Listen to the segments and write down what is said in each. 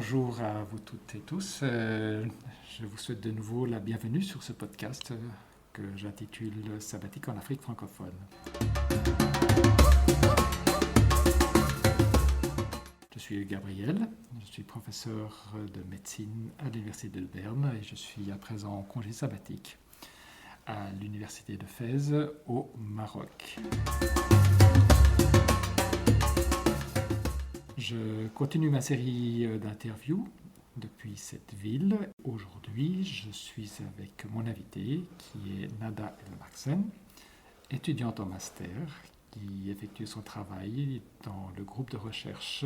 bonjour à vous toutes et tous. Je vous souhaite de nouveau la bienvenue sur ce podcast que j'intitule Sabbatique en Afrique francophone. Je suis Gabriel, je suis professeur de médecine à l'Université de Berne et je suis à présent en congé sabbatique à l'Université de Fès au Maroc. Je continue ma série d'interviews depuis cette ville. Aujourd'hui, je suis avec mon invité qui est Nada El-Marsen, étudiante en master qui effectue son travail dans le groupe de recherche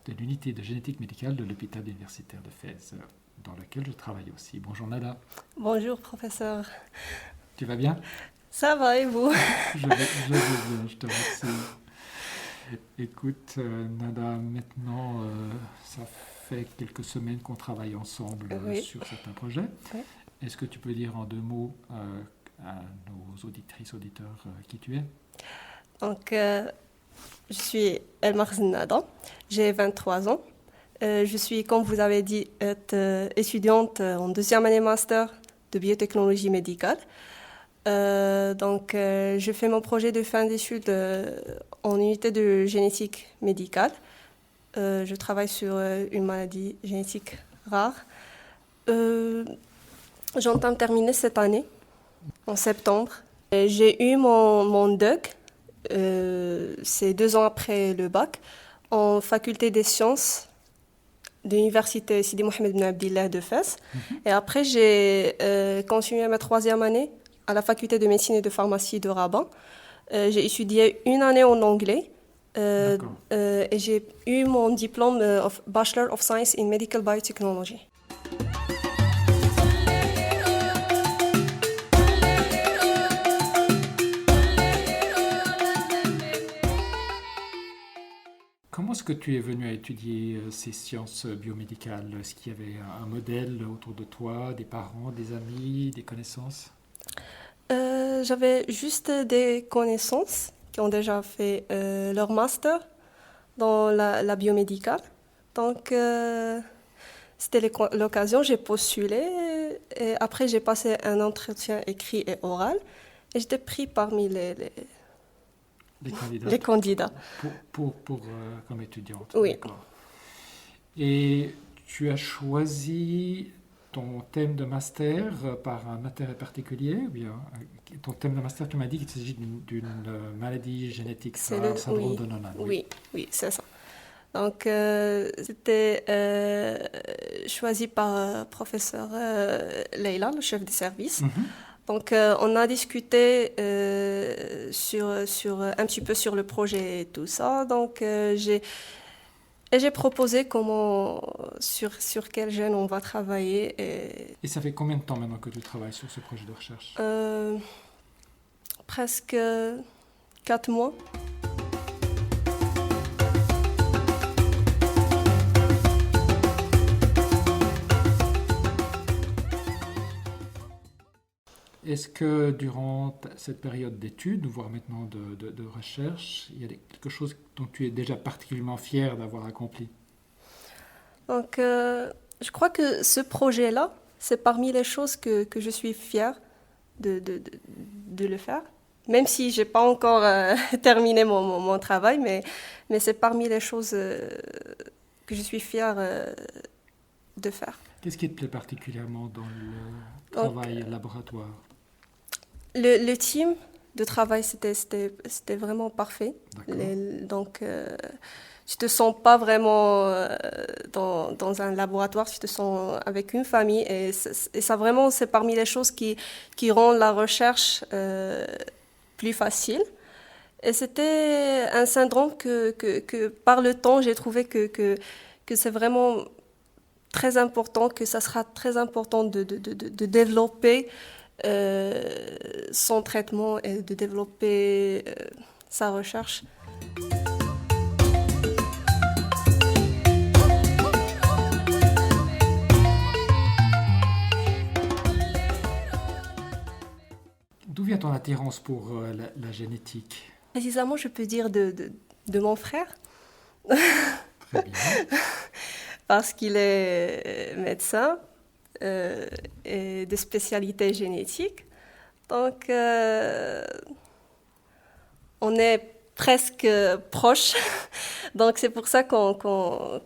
de l'unité de génétique médicale de l'hôpital universitaire de Fès, dans lequel je travaille aussi. Bonjour Nada. Bonjour professeur. Tu vas bien? Ça va et vous? Je vais bien, je te remercie. Écoute, Nada, maintenant, ça fait quelques semaines qu'on travaille ensemble sur certains projets. Oui. Est-ce que tu peux dire en 2 mots à nos auditrices, auditeurs, qui tu es? Donc, je suis El-Marsen Nada, j'ai 23 ans. Je suis, comme vous avez dit, étudiante en 2e année master de biotechnologie médicale. Je fais mon projet de fin d'études en unité de génétique médicale. Je travaille sur une maladie génétique rare. J'entame terminer cette année, en septembre. Et j'ai eu mon DUG, c'est 2 ans après le bac, en faculté des sciences de l'université Sidi Mohamed Ben Abdillah de Fès. Et après, j'ai continué ma 3e année à la faculté de médecine et de pharmacie de Rabat. J'ai étudié 1 année en anglais et j'ai eu mon diplôme of Bachelor of Science in Medical Biotechnology. Comment est-ce que tu es venu à étudier ces sciences biomédicales? Est-ce qu'il y avait un modèle autour de toi, des parents, des amis, des connaissances? J'avais juste des connaissances qui ont déjà fait leur master dans la biomédicale. Donc, c'était l'occasion, j'ai postulé et après j'ai passé un entretien écrit et oral et j'étais pris parmi les candidats. Comme étudiante. Oui. D'accord. Et tu as choisi ton thème de master par un intérêt particulier ou bien ton thème de master, tu m'as dit qu'il s'agit d'une maladie génétique rare, syndrome de Noonan. Oui, c'est ça. Donc, c'était choisi par professeur Leila, le chef de service. Donc, on a discuté sur un petit peu sur le projet et tout ça. Donc, j'ai proposé sur quel gène on va travailler. Et ça fait combien de temps maintenant que tu travailles sur ce projet de recherche? Presque 4 mois. Est-ce que durant cette période d'études, voire maintenant de recherche, il y a quelque chose dont tu es déjà particulièrement fier d'avoir accompli? Donc, je crois que ce projet-là, c'est parmi les choses que je suis fière de le faire. Même si je n'ai pas encore terminé mon travail, mais c'est parmi les choses que je suis fière de faire. Qu'est-ce qui te plaît particulièrement dans le travail laboratoire? Le team de travail, c'était vraiment parfait. Donc, tu te sens pas vraiment dans un laboratoire, tu te sens avec une famille. Et ça vraiment, c'est parmi les choses qui rendent la recherche plus facile. Et c'était un syndrome que par le temps, j'ai trouvé que c'est vraiment très important, que ça sera très important de développer son traitement et de développer sa recherche. D'où vient ton attirance pour la génétique? Précisément, je peux dire de mon frère. Très bien. parce qu'il est médecin et de spécialité génétique. Donc, on est presque proches. Donc, c'est pour ça qu'on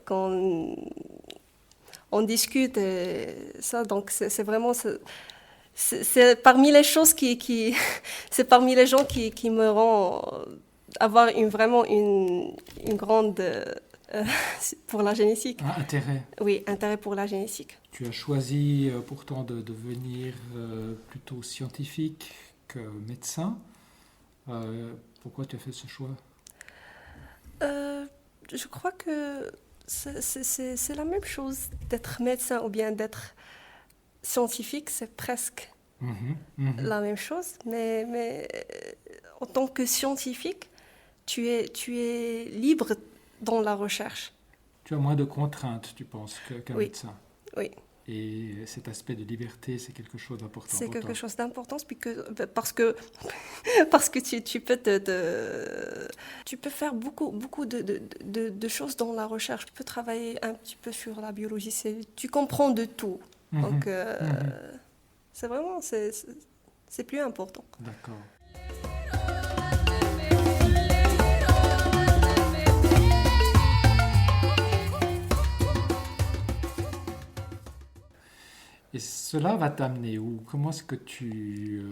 discute. Et ça, donc, c'est vraiment... C'est parmi les choses c'est parmi les gens qui me rend avoir vraiment une grande pour la génétique. Ah, intérêt. Oui, intérêt pour la génétique. Tu as choisi pourtant de devenir plutôt scientifique que médecin. Pourquoi tu as fait ce choix? Je crois que c'est la même chose d'être médecin ou bien d'être scientifique, c'est presque la même chose, mais en tant que scientifique, tu es libre dans la recherche. Tu as moins de contraintes, tu penses, qu'un médecin? Oui. Et cet aspect de liberté, c'est quelque chose d'important. C'est quelque chose d'important parce que tu peux tu peux faire beaucoup de choses dans la recherche. Tu peux travailler un petit peu sur la biologie. Tu comprends de tout. Donc, c'est vraiment, c'est plus important. D'accord. Et cela va t'amener où? Comment est-ce que tu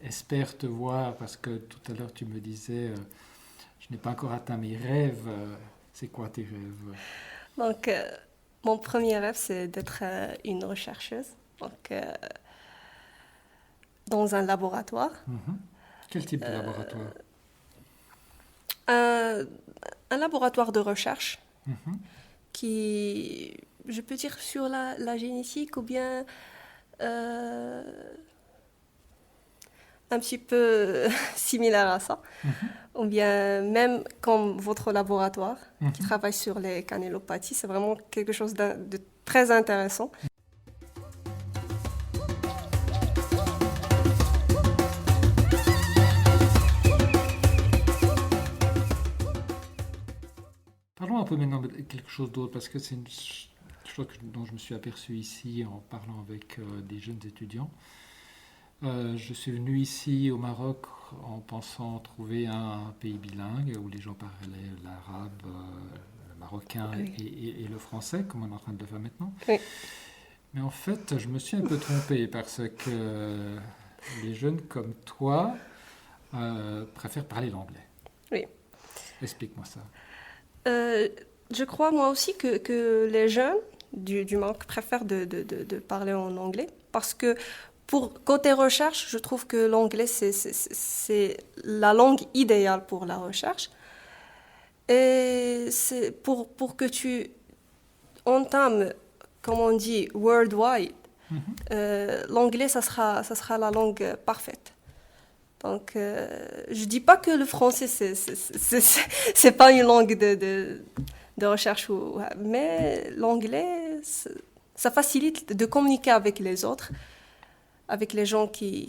espères te voir? Parce que tout à l'heure, tu me disais, je n'ai pas encore atteint mes rêves. C'est quoi tes rêves? Donc, mon premier rêve, c'est d'être une rechercheuse. Donc, dans un laboratoire. Quel type de laboratoire? Un laboratoire de recherche qui, je peux dire, sur la génétique ou bien un petit peu similaire à ça. Ou bien même comme votre laboratoire qui travaille sur les canélopathies. C'est vraiment quelque chose de très intéressant. Parlons un peu maintenant de quelque chose d'autre, parce que c'est une chose dont je me suis aperçu ici en parlant avec des jeunes étudiants. Je suis venu ici au Maroc en pensant trouver un pays bilingue où les gens parlaient l'arabe, le marocain et le français, comme on est en train de le faire maintenant. Oui. Mais en fait, je me suis un peu trompé parce que les jeunes comme toi préfèrent parler l'anglais. Oui. Explique-moi ça. Je crois moi aussi que les jeunes du Maroc préfèrent de parler en anglais parce que côté recherche, je trouve que l'anglais c'est la langue idéale pour la recherche et c'est pour que tu entames, comme on dit, worldwide, l'anglais ça sera la langue parfaite. Donc, je dis pas que le français c'est pas une langue de recherche, mais l'anglais ça facilite de communiquer avec les autres, avec les gens qui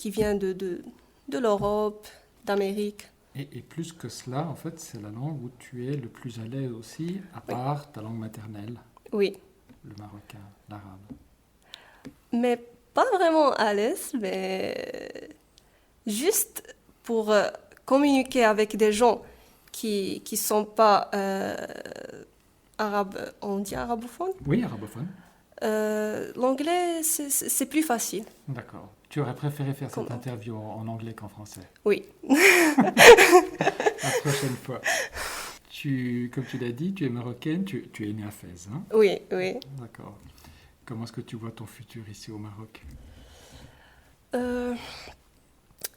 viennent de l'Europe, d'Amérique. Et plus que cela, en fait, c'est la langue où tu es le plus à l'aise aussi, à part ta langue maternelle. Oui. Le marocain, l'arabe. Mais pas vraiment à l'aise, mais juste pour communiquer avec des gens qui ne sont pas arabes, on dit arabophones? Oui, arabophones. L'anglais, c'est plus facile. D'accord. Tu aurais préféré faire cette interview en anglais qu'en français? Oui. La prochaine fois. Comme tu l'as dit, tu es marocaine, tu es née à Fès, hein? Oui, oui. D'accord. Comment est-ce que tu vois ton futur ici au Maroc?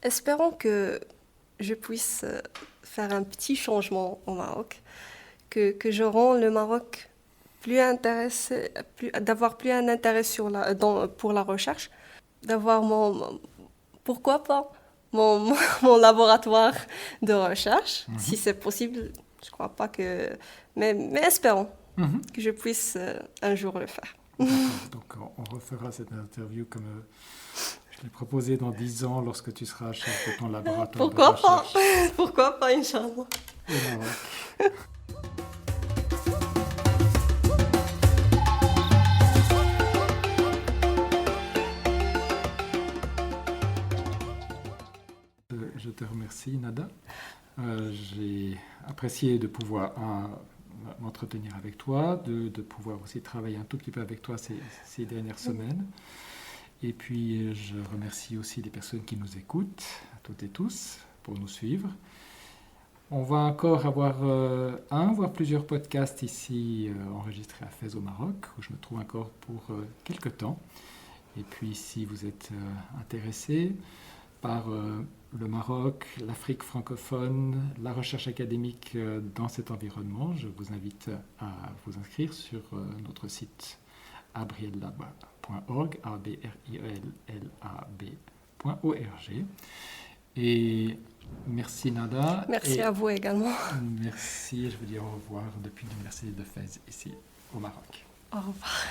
Espérons que je puisse faire un petit changement au Maroc, que je rends le Maroc plus intéressé, d'avoir plus un intérêt pour la recherche, d'avoir pourquoi pas, mon laboratoire de recherche, si c'est possible. Je crois pas que... Mais espérons que je puisse un jour le faire. Donc on refera cette interview comme je l'ai proposé dans 10 ans lorsque tu seras chef de ton laboratoire de recherche. Pourquoi pas, Inch'Allah. Au Maroc. Je te remercie, Nada. J'ai apprécié de pouvoir m'entretenir avec toi, de pouvoir aussi travailler un tout petit peu avec toi ces dernières semaines. Et puis, je remercie aussi les personnes qui nous écoutent, toutes et tous, pour nous suivre. On va encore avoir voire plusieurs podcasts ici enregistrés à Fès au Maroc, où je me trouve encore pour quelques temps. Et puis, si vous êtes intéressé par le Maroc, l'Afrique francophone, la recherche académique dans cet environnement, je vous invite à vous inscrire sur notre site abriellab.org, abriellab.org. Et merci Nada. Merci à vous également. Merci, je vous dis au revoir depuis l'Université de Fès ici au Maroc. Au revoir.